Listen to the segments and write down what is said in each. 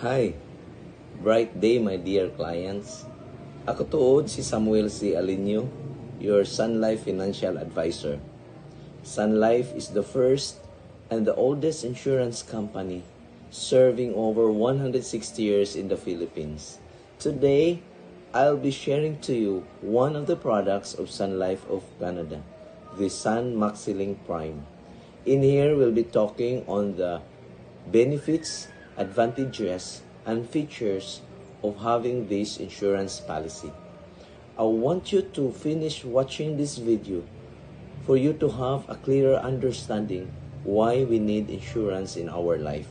Hi, bright day my dear clients. Ako tuod si Samuel C. Alinio, your Sun Life Financial Advisor. Sun Life is the first and the oldest insurance company serving over 160 years in the Philippines. Today, I'll be sharing to you one of the products of Sun Life of Canada, the Sun MaxiLink Prime. In here, we'll be talking on the benefits, advantages, and features of having this insurance policy. I want you to finish watching this video for you to have a clearer understanding why we need insurance in our life.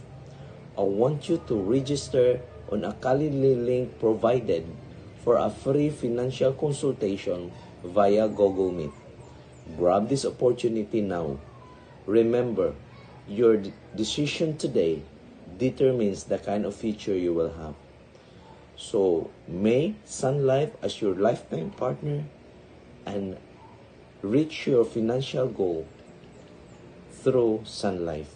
I want you to register on a Calendly link provided for a free financial consultation via Google Meet. Grab this opportunity now. Remember, your decision today determines the kind of future you will have. So, may Sun Life as your lifetime partner and reach your financial goal through Sun Life.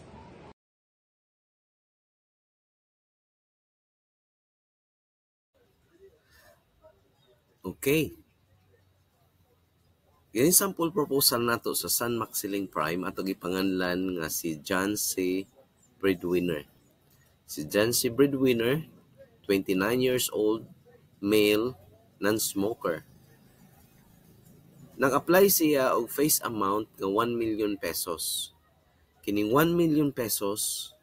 Okay. Yan sample proposal nato sa Sun MaxiLink Prime ato gipanganlan nga si John C. Breadwinner. Si John C. Breadwinner, 29 years old, male, non-smoker. Nag-apply siya og face amount nga 1 million pesos. Kining 1 million pesos,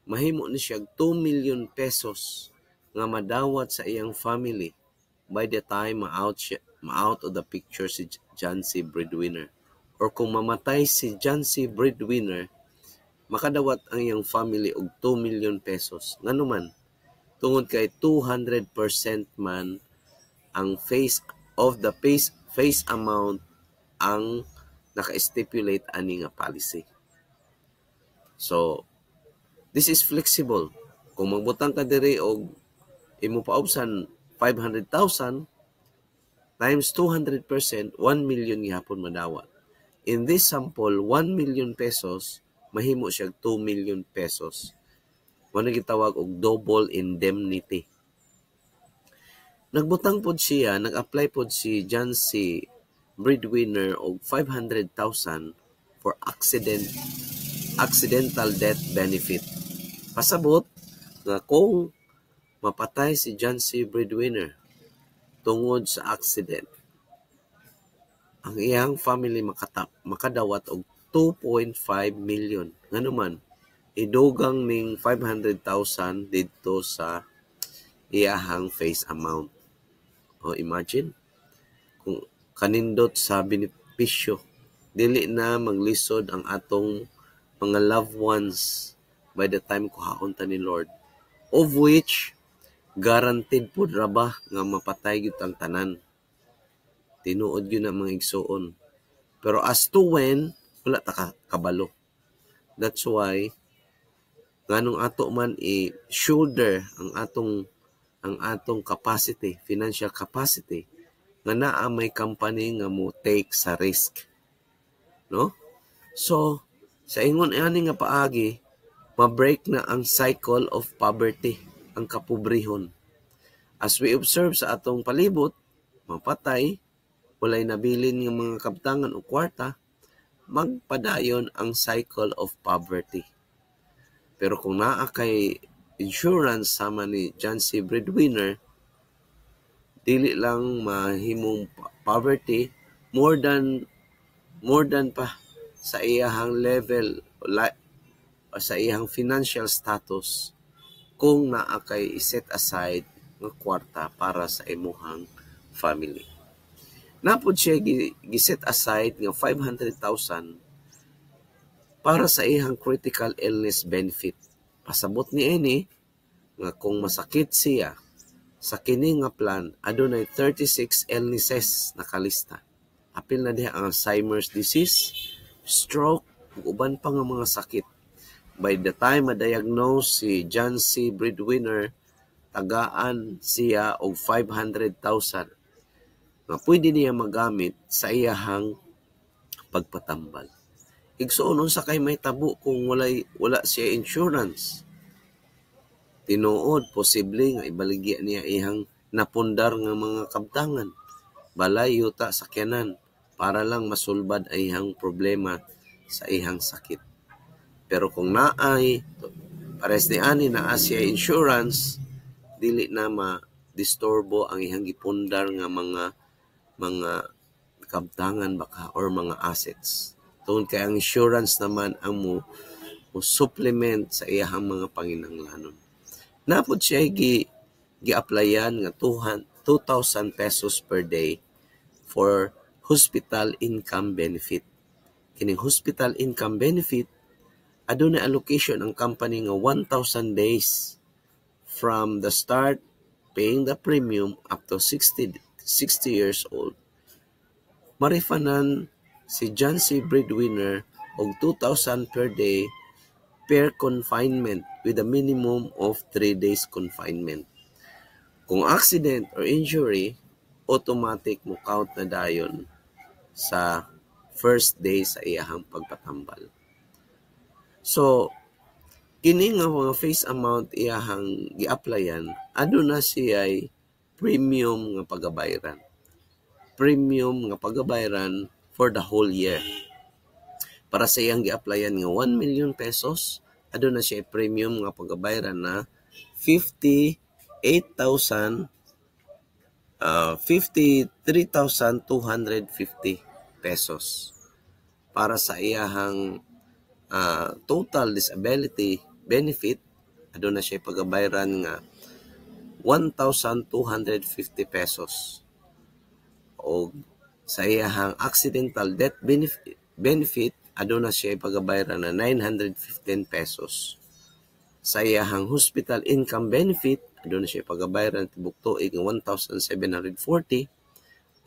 mahimo ni siya 2 million pesos nga madawat sa iyang family by the time ma-out of the picture si John C. Breadwinner. Or kung mamatay si John C. Breadwinner, makadawat ang iyang family og 2 million pesos. Ngano man, tungod kay 200% man ang face amount ang naka-stipulate ani nga policy. So, this is flexible. Kung magbutang ka diri og imo paubsan 500,000 times 200%, 1 million gihapon madawat. In this sample, 1 million pesos, mahimo siya 2 million pesos. Mano gitawag og double indemnity. Nagbutang pod siya, nag-apply pod si John C. Breadwinner og 500,000 for accidental death benefit. Pasabot nga kung mapatay si John C. Breadwinner tungod sa accident, ang iyang family makadawat og 2.5 million. Ngano man, idugang ning 500,000 dito sa iyahang face amount. O imagine, kung kanindot sa benepisyo, dili na maglisod ang atong mga loved ones by the time kuhaon ta ni Lord, of which guaranteed po raba nga mapatay gyud ang tanan. Tinuod yun ang mga igsuon. Pero as to when, wala ta kabalo. That's why nganong ato man i-shoulder ang atong capacity, financial capacity, nga naa may company nga mo take sa risk. No? So, sa ingon ani nga paagi, ma-break na ang cycle of poverty, ang kapobrehon. As we observe sa atong palibot, mapatay, walay nabilin ng mga kabtangan o kwarta, magpadayon ang cycle of poverty. Pero kung naa kay insurance sama ni John C. Breadwinner, dili lang mahimong poverty, more than pa sa iyahang level o sa iyahang financial status kung naa kay iset aside nga kwarta para sa imuhang family. Napod siya giset aside nga 500,000 para sa iyang critical illness benefit. Pasabot ni ini nga kung masakit siya sa kini nga plan, adunay 36 illnesses nakalista. Apil na diha ang Alzheimer's disease, stroke, ug uban pa nga mga sakit. By the time ma-diagnose si John C. Breadwinner, tagaan siya og 500,000 nga pwede niya magamit sa iyahang pagpatambal. Igsuon unsa kay may tabo kung wala siya insurance. tinuod posible nga ibaligya niya ihang napundar nga mga kabtangan, balay yuta sakyanan para lang masulbad ay ihang problema sa ihang sakit. Pero kung naay pares ni ani naa siya insurance, dili na ma-disturbo ang ihang gipundar nga mga kabtangan baka or mga assets. Tungod kay ang insurance naman ang mo supplement sa iyahang mga panginahanglanon. Napod siya gi-applyan nga 2,000 pesos per day for hospital income benefit. Kining hospital income benefit adunay allocation ang company nga 1,000 days from the start paying the premium up to 60 years old. Marifanan si John C. Breadwinner og 2,000 per day per confinement with a minimum of 3 days confinement. Kung accident or injury, automatic mo count na dayon sa first day sa iyahang pagpatambal. So, kini nga mga face amount iyahang gi-applyan, aduna siya ay premium nga pagabayran. Premium nga pagabayran for the whole year. Para sa iyang gi-applyan nga 1 million pesos, aduna siya premium nga pagabayran na 53,250 pesos. Para sa iyahang total disability benefit, aduna siya pagabayran nga 1,250 pesos. O sa iyahang accidental death benefit aduna siya pagabayran na 915 pesos. Sa iyahang hospital income benefit aduna siya pagabayran tibok tuig nga 1,740.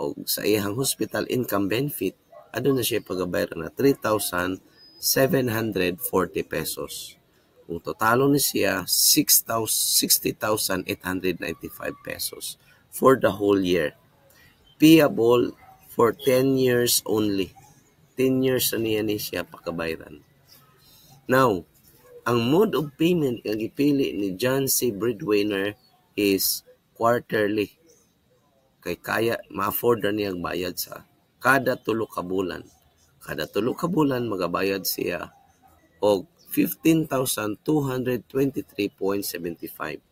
O sa iyahang hospital income benefit aduna siya pagabayran na 3,740 pesos. Kung totalo ni siya 60,895 pesos for the whole year. Payable for 10 years only. 10 years na niya siya pakabayran. Now, ang mode of payment nga gipili ni John C. Breadwinner is quarterly. Kay kaya ma-afford na niyang bayad sa kada 3 ka bulan. Kada 3 ka bulan magabayad siya og 15,223.75.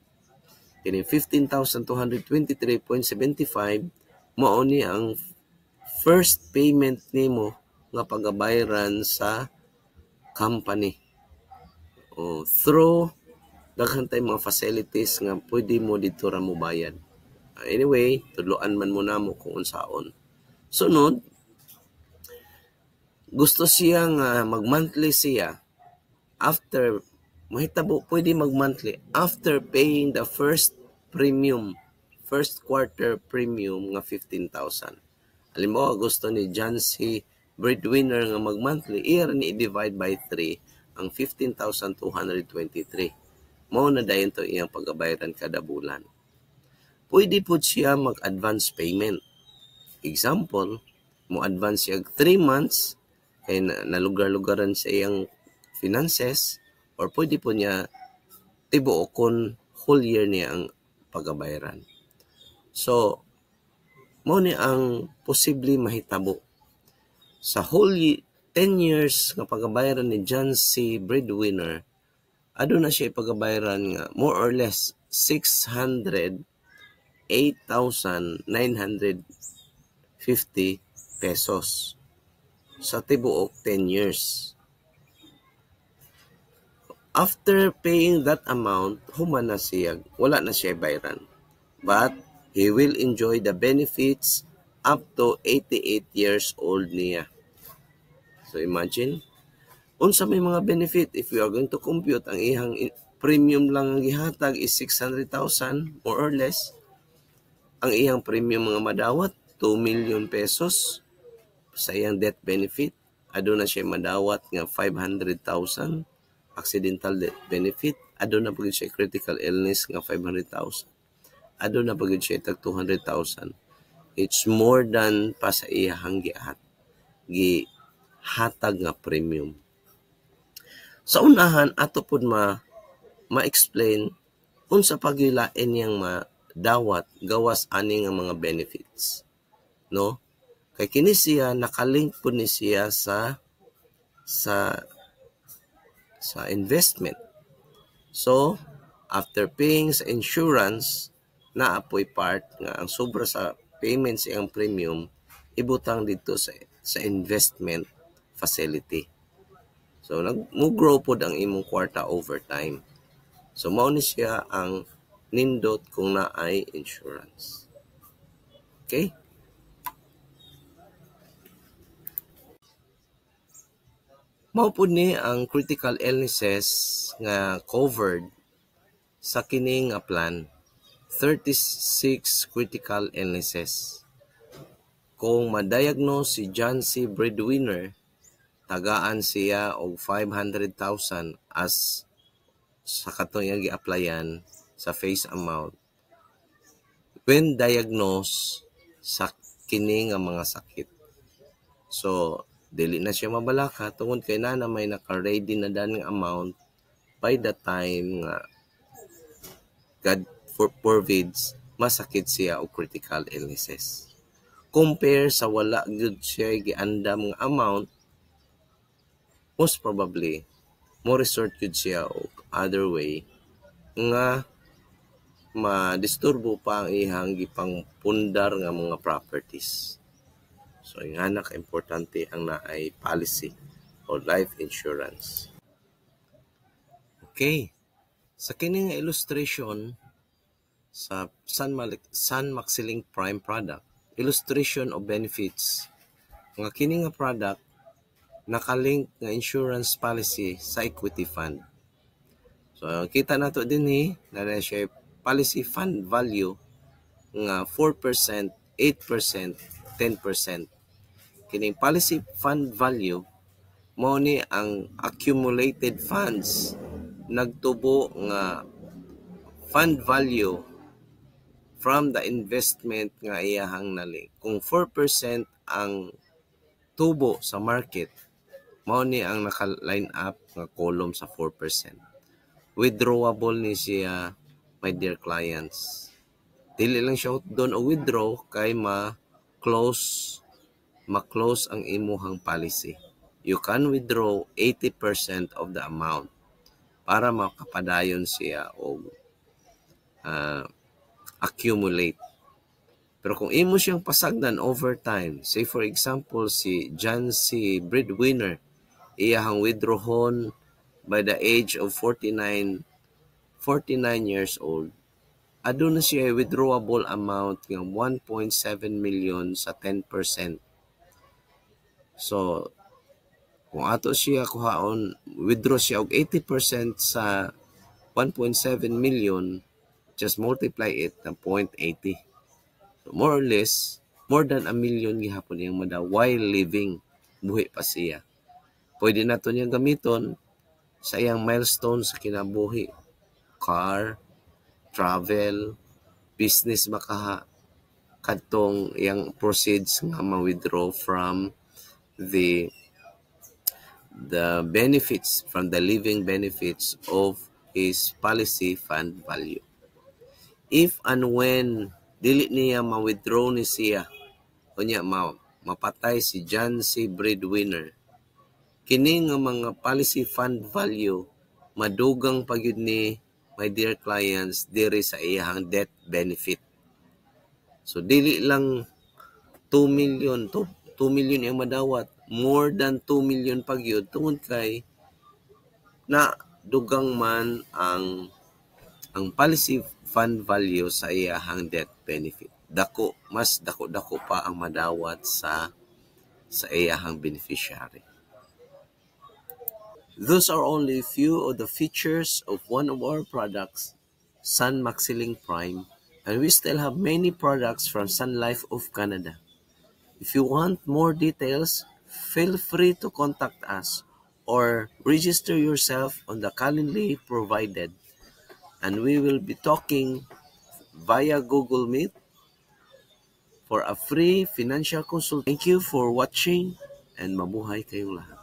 Kini 15,223.75 mao ni ang first payment nimo nga pagabayran sa company. Through daghan tay mga facilities nga pwede mo dito ra mo bayad. Anyway, tudloan man mo namo kung unsaon. Sunod, gusto siya nga mag-monthly siya after mahitabo pwede mag-monthly after paying the first quarter premium nga 15,000. Halimbawa, gusto ni John C. Breadwinner nga mag-monthly, iya ni i-divide by 3 ang 15,223. Mao na dayon to iyang pagabayaran kada bulan. Pwede po siya mag-advance payment. Example, mo advance siya 3 months kay nalugar-lugaran sa iyang finances, or pwede po niya tibuokon whole year niya ang pagabayaran. So, mo ni ang posible mahitabo. Sa whole 10 years nga pagabayaran ni John C. Breadwinner, aduna siya pagabayaran nga more or less 608,950 pesos sa tibuok 10 years. After paying that amount, human na siya, wala na siya bayaran. But he will enjoy the benefits up to 88 years old niya. So imagine, unsa may mga benefit if we are going to compute ang ihang premium lang ang gihatag is 600,000 more or less. Ang ihang premium mga madawat 2 million pesos sa iyang death benefit. Aduna siya madawat nga 500,000 accidental death benefit. Aduna pagid siya critical illness nga 500,000. Aduna pagid siya tag 200,000. It's more than pa sa iyang gihatag nga premium. Sa unahan ato pud ma-explain unsa pagyulain niyang madawat gawas ani nga mga benefits, no? Kay kini siya nakalink po ni siya sa sa investment. So after paying sa insurance, naapoy part nga ang sobra sa payments iyang premium ibutang dito sa investment facility. So nag-grow pod ang imong kwarta over time. So mao ni siya ang nindot kung naay insurance. Okay? Mao pod ni ang critical illnesses nga covered sa kini nga plan. 36 critical illnesses. Kung ma-diagnose si John C. Breadwinner, tagaan siya og 500,000 as sa katong iyang gi-applyan sa face amount when diagnosed sa kini nga mga sakit. So dili na siya mabalaka tungod kay na may naka-ready na dan nga amount by the time nga God forbids masakit siya o critical illnesses. Compare sa wala gyud siya giandam nga amount, most probably mo resort gyud siya og other way nga madisturbo pa ang ihang gipangpundar nga mga properties. So nga naka-importante ang naay policy or life insurance. Okay. Sa kini nga illustration sa Sun Maxiling Prime product, illustration of benefits nga kini nga product nakalink nga insurance policy sa equity fund. So kita nato dinhi na siya policy fund value nga 4%, 8%, 10%. Kining policy fund value mao ni ang accumulated funds nagtubo nga fund value from the investment nga iyahang nali. Kung 4% ang tubo sa market, mao ni ang naka-line up nga column sa 4%. Withdrawable ni siya, my dear clients. Dili lang siya doon o withdraw kay ma-close ang imuhang policy. You can withdraw 80% of the amount para makapadayon siya o accumulate. Pero kung imo siyang pasagdan over time, say for example si John C. Breadwinner, iyahang withdrawon by the age of 49 years old, aduna siya withdrawable amount ng 1.7 million sa 10%. So kung ato siya kuhaon, withdraw siya og 80% sa 1.7 million, just multiply it ng 0.80. So more or less, more than a million gihapon yung mada while living. Buhi pa siya. Pwede na ito niyang gamiton sa iyang milestone sa kinabuhi. Car, travel, business makaha, kadtong iyang proceeds nga ma-withdraw from the benefits, from the living benefits of his policy fund value. If and when dili niya ma-withdraw ni siya, kunya mapatay si John C. Breadwinner, kini nga mga policy fund value madugang pagyud ni, my dear clients, diri sa iyang death benefit. So dili lang 2 million yung madawat, more than 2 million pagyud tungod kay na dugang man ang policy fund value sa iyang death benefit. Mas dako pa ang madawat sa iyang beneficiary. Those are only few of the features of one of our products, Sun Maxiling Prime, and we still have many products from Sun Life of Canada. If you want more details, feel free to contact us or register yourself on the Calendly provided, and we will be talking via Google Meet for a free financial consultation. Thank you for watching and mabuhay kayong lahat.